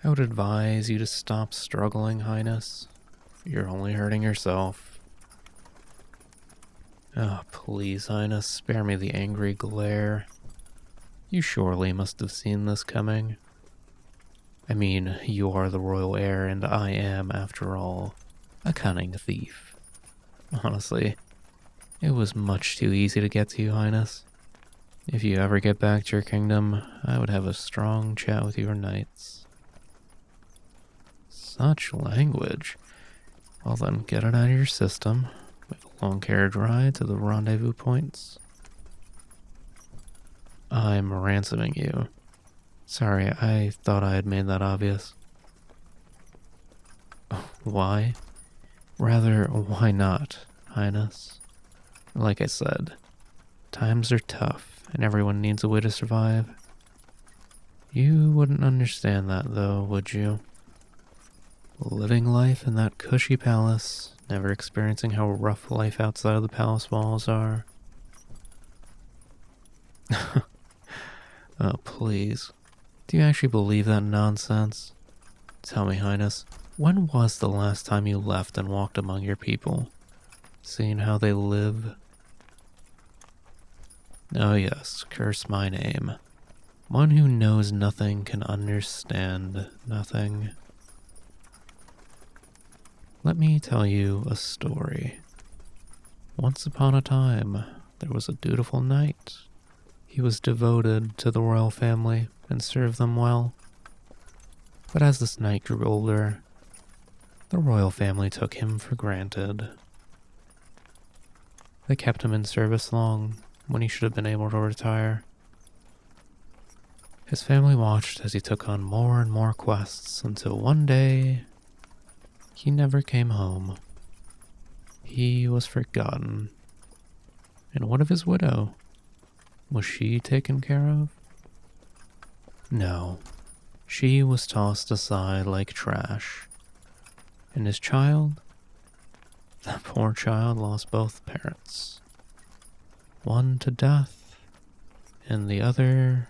I would advise you to stop struggling, Highness. You're only hurting yourself. Oh, please, Highness, spare me the angry glare. You surely must have seen this coming. I mean, you are the royal heir, and I am, after all, a cunning thief. Honestly, it was much too easy to get to you, Highness. If you ever get back to your kingdom, I would have a strong chat with your knights. Such language. Well then, get it out of your system. We have a long carriage ride to the rendezvous points. I'm ransoming you. Sorry, I thought I had made that obvious. Why? Rather, why not, Highness? Like I said, times are tough, and everyone needs a way to survive. You wouldn't understand that, though, would you? Living life in that cushy palace, never experiencing how rough life outside of the palace walls are. Oh, please. Do you actually believe that nonsense? Tell me, Highness, when was the last time you left and walked among your people, seeing how they live? Oh yes, curse my name. One who knows nothing can understand nothing. Let me tell you a story. Once upon a time, there was a dutiful knight. He was devoted to the royal family and served them well. But as this knight grew older, the royal family took him for granted. They kept him in service long when he should have been able to retire. His family watched as he took on more and more quests until one day, he never came home. He was forgotten. And what of his widow? Was she taken care of? No. She was tossed aside like trash. And his child? That poor child lost both parents. One to death, and the other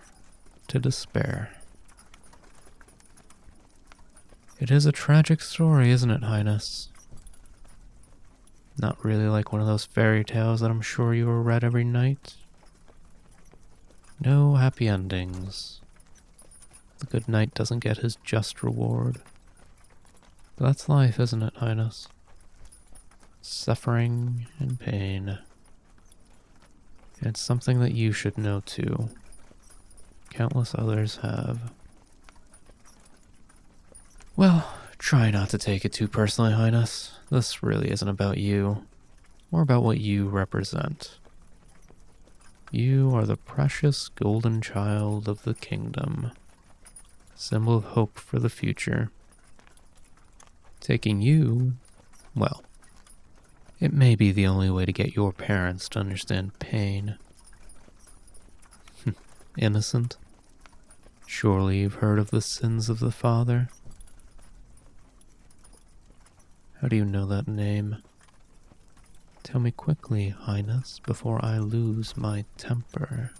to despair. It is a tragic story, isn't it, Highness? Not really like one of those fairy tales that I'm sure you were read every night. No happy endings. The good knight doesn't get his just reward. But that's life, isn't it, Highness? Suffering and pain. And it's something that you should know too. Countless others have. Well, try not to take it too personally, Highness. This really isn't about you, or about what you represent. You are the precious golden child of the kingdom, symbol of hope for the future. Taking you, well, it may be the only way to get your parents to understand pain. Innocent? Surely you've heard of the sins of the father? How do you know that name? Tell me quickly, Highness, before I lose my temper.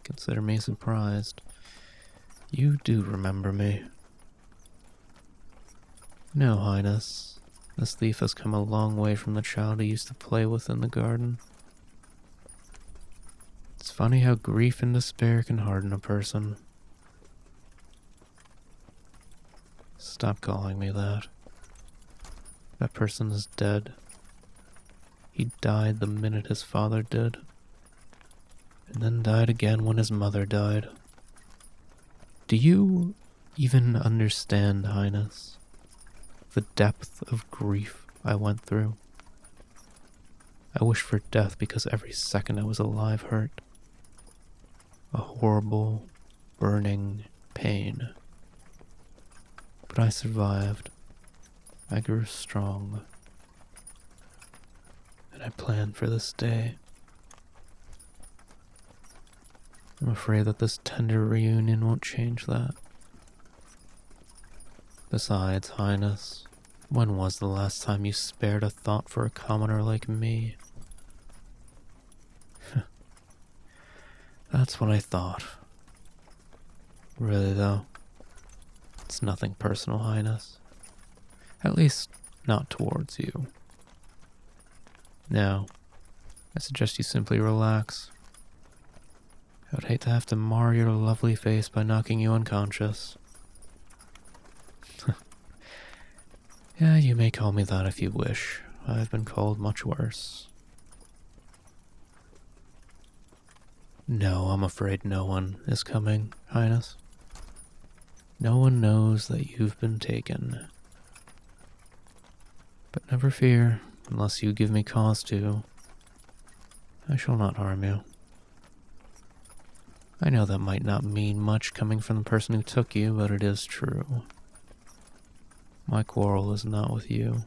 Consider me surprised. You do remember me. No, Highness. This thief has come a long way from the child he used to play with in the garden. It's funny how grief and despair can harden a person. Stop calling me that. That person is dead. He died the minute his father did. And then died again when his mother died. Do you even understand, Highness, the depth of grief I went through? I wished for death because every second I was alive hurt. A horrible, burning pain. But I survived. I grew strong. And I planned for this day. I'm afraid that this tender reunion won't change that. Besides, Highness, when was the last time you spared a thought for a commoner like me? That That's what I thought. Really, though, it's nothing personal, Highness. At least, not towards you. Now, I suggest you simply relax. I would hate to have to mar your lovely face by knocking you unconscious. Yeah, you may call me that if you wish. I've been called much worse. No, I'm afraid no one is coming, Highness. No one knows that you've been taken. But never fear, unless you give me cause to, I shall not harm you. I know that might not mean much coming from the person who took you, but it is true. My quarrel is not with you.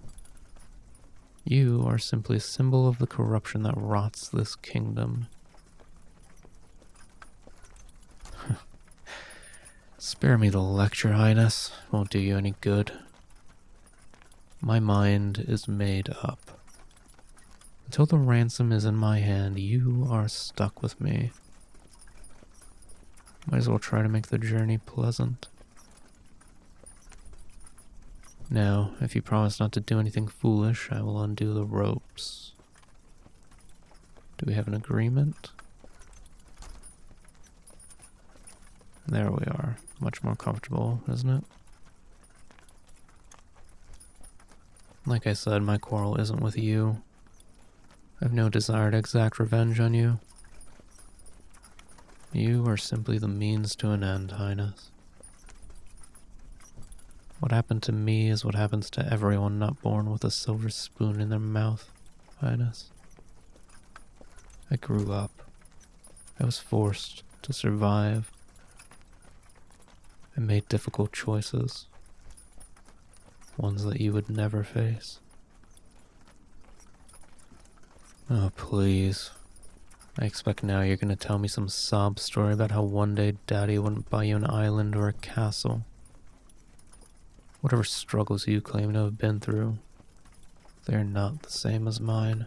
You are simply a symbol of the corruption that rots this kingdom. Spare me the lecture, Highness. Won't do you any good. My mind is made up. Until the ransom is in my hand, you are stuck with me. Might as well try to make the journey pleasant. Now, if you promise not to do anything foolish, I will undo the ropes. Do we have an agreement? There we are. Much more comfortable, isn't it? Like I said, my quarrel isn't with you. I have no desire to exact revenge on you. You are simply the means to an end, Highness. What happened to me is what happens to everyone not born with a silver spoon in their mouth, Highness. I grew up. I was forced to survive. I made difficult choices. Ones that you would never face. Oh, please. I expect now you're gonna tell me some sob story about how one day Daddy wouldn't buy you an island or a castle. Whatever struggles you claim to have been through, they're not the same as mine,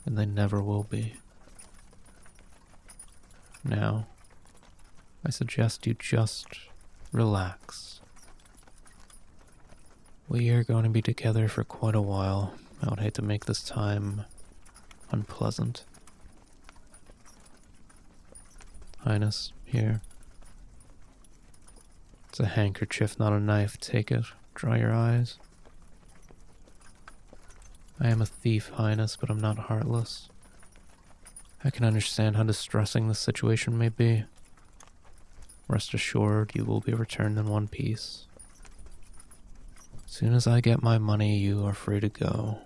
and they never will be. Now, I suggest you just relax. We are going to be together for quite a while. I would hate to make this time unpleasant. Highness, here. It's a handkerchief, not a knife. Take it. Dry your eyes. I am a thief, Highness, but I'm not heartless. I can understand how distressing this situation may be. Rest assured, you will be returned in one piece. As soon as I get my money, you are free to go.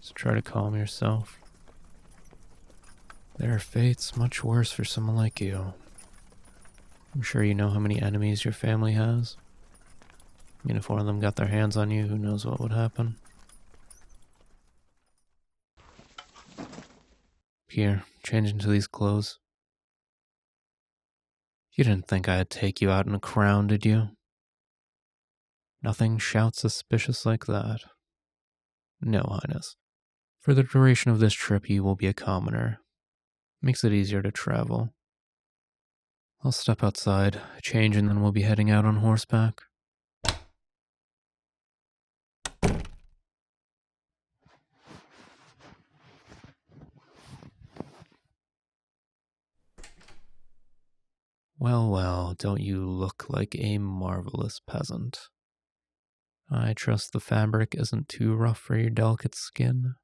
So try to calm yourself. There are fates much worse for someone like you. I'm sure you know how many enemies your family has. I mean, if one of them got their hands on you, who knows what would happen. Here, change into these clothes. You didn't think I'd take you out in a crown, did you? Nothing shouts suspicious like that. No, Highness. For the duration of this trip, you will be a commoner. Makes it easier to travel. I'll step outside, change, and then we'll be heading out on horseback. Well, well, don't you look like a marvelous peasant? I trust the fabric isn't too rough for your delicate skin.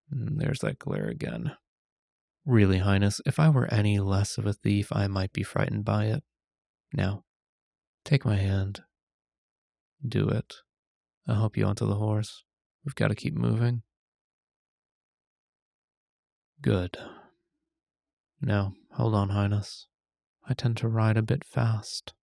There's that glare again. Really, Highness, if I were any less of a thief, I might be frightened by it. Now, take my hand. Do it. I'll help you onto the horse. We've got to keep moving. Good. Now, hold on, Highness. I tend to ride a bit fast.